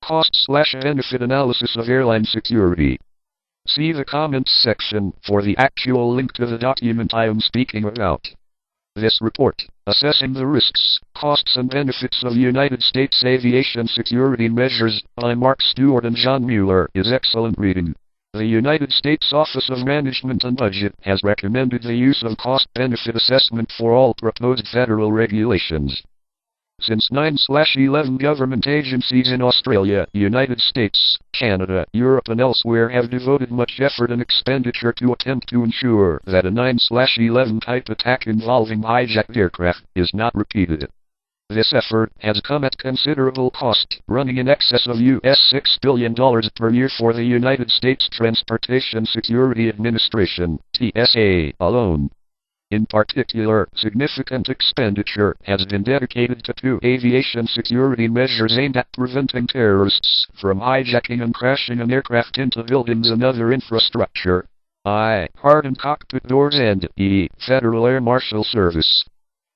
Cost/benefit analysis of airline security. See the comments section for the actual link to the document I am speaking about. This report, Assessing the Risks, Costs and Benefits of United States Aviation Security Measures, by Mark Stewart and John Mueller, is excellent reading. The United States Office of Management and Budget has recommended the use of cost-benefit assessment for all proposed federal regulations. Since 9/11 government agencies in Australia, United States, Canada, Europe and elsewhere have devoted much effort and expenditure to attempt to ensure that a 9/11 type attack involving hijacked aircraft is not repeated. This effort has come at considerable cost, running in excess of US $6 billion per year for the United States Transportation Security Administration, TSA, alone. In particular, significant expenditure has been dedicated to two aviation security measures aimed at preventing terrorists from hijacking and crashing an aircraft into buildings and other infrastructure. I. Hardened cockpit doors and E. Federal Air Marshal Service.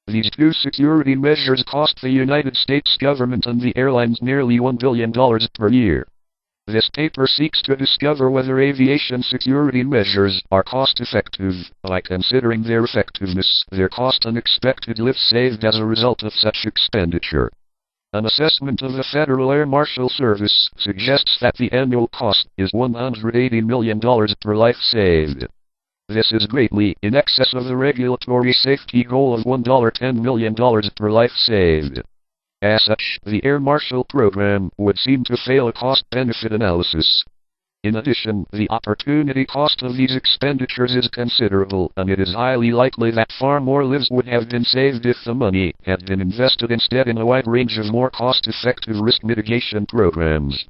These two security measures cost the United States government and the airlines nearly $1 billion per year. This paper seeks to discover whether aviation security measures are cost-effective by considering their effectiveness, their cost and expected lives saved as a result of such expenditure. An assessment of the Federal Air Marshal Service suggests that the annual cost is $180 million per life saved. This is greatly in excess of the regulatory safety goal of $10 million per life saved. As such, the Air Marshal Program would seem to fail a cost-benefit analysis. In addition, the opportunity cost of these expenditures is considerable, and it is highly likely that far more lives would have been saved if the money had been invested instead in a wide range of more cost-effective risk mitigation programs.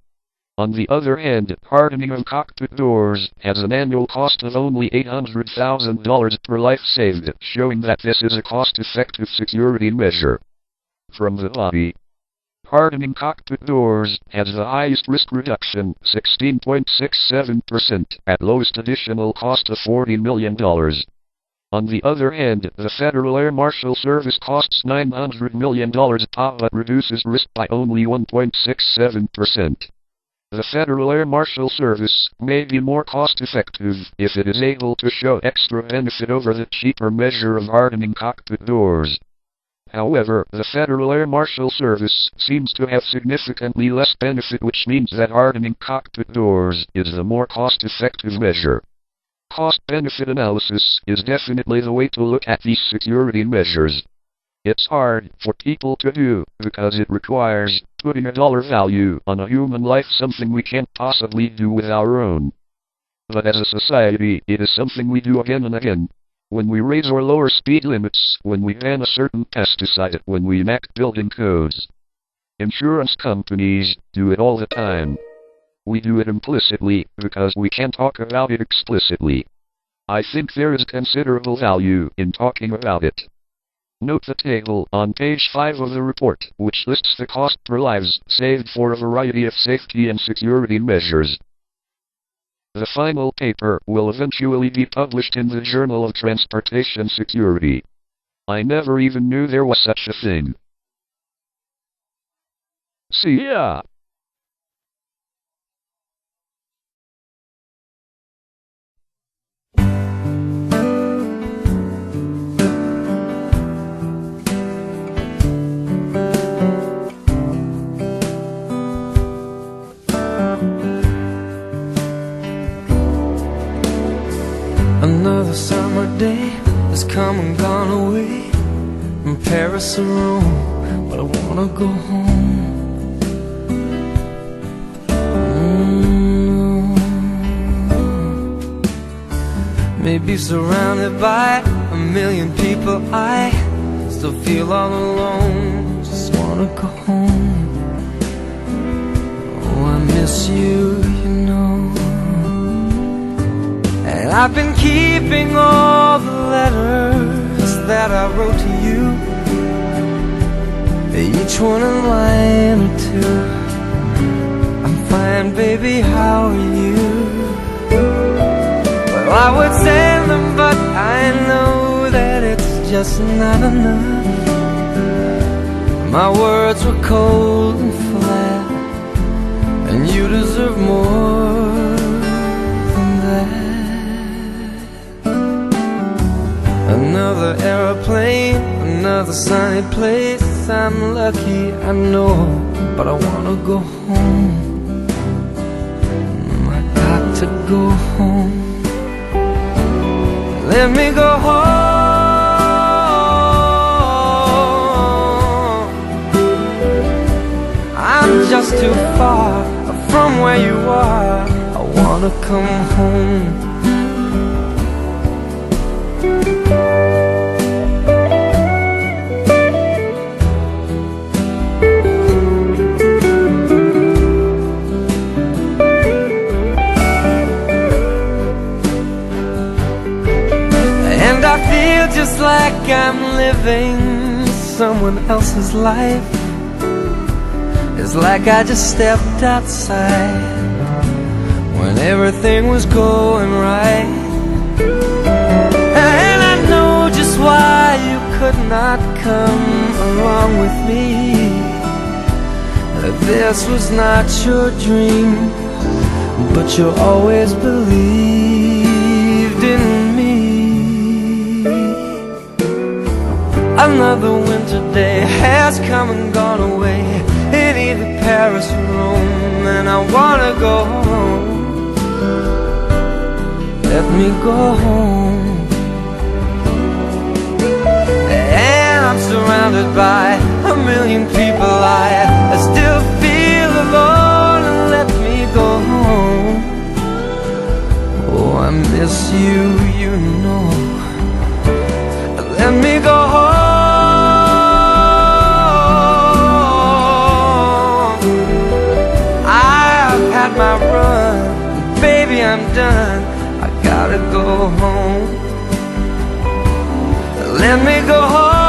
On the other hand, hardening of cockpit doors has an annual cost of only $800,000 per life saved, showing that this is a cost-effective security measure. From the body. Hardening cockpit doors has the highest risk reduction, 16.67%, at lowest additional cost of $40 million. On the other hand, the Federal Air Marshal Service costs $900 million but reduces risk by only 1.67%. The Federal Air Marshal Service may be more cost-effective if it is able to show extra benefit over the cheaper measure of hardening cockpit doors. However, the Federal Air Marshal Service seems to have significantly less benefit, which means that hardening cockpit doors is the more cost-effective measure. Cost-benefit analysis is definitely the way to look at these security measures. It's hard for people to do, because it requires putting a dollar value on a human life, something we can't possibly do with our own. But as a society, it is something we do again and again. When we raise or lower speed limits, when we ban a certain pesticide, when we enact building codes. Insurance companies do it all the time. We do it implicitly, because we can't talk about it explicitly. I think there is considerable value in talking about it. Note the table on page 5 of the report, which lists the cost per lives saved for a variety of safety and security measures. The final paper will eventually be published in the Journal of Transportation Security. I never even knew there was such a thing. See ya! Another summer day has come and gone away from Paris or Rome, but I wanna go home. Maybe surrounded by a million people, I still feel all alone. Just wanna go home. Oh, I miss you, you know. And I've been keeping all the letters that I wrote to you, each one a line or two. I'm fine, baby, how are you? Well, I would send them, but I know that it's just not enough. My words were cold and flat, You deserve more than that. Another airplane, another sunny place. I'm lucky, I know, but I wanna go home. I got to go home. Let me go home. I'm just too far from where you are. I wanna come home. I feel just like I'm living someone else's life. It's like I just stepped outside when everything was going right. And I know just why you could not come along with me. This was not your dream, but you always believed in me. Another winter day has come and gone away in either Paris or Rome, and I wanna go home. Let me go home. And I'm surrounded by a million people. I still feel alone, and let me go home. Oh, I miss you, you know. Let me go home. My run, baby, I'm done. I gotta go home. Let me go home.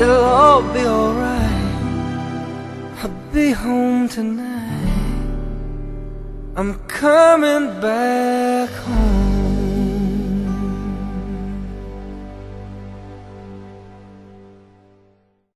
It'll all be alright. I'll be home tonight. I'm coming back home.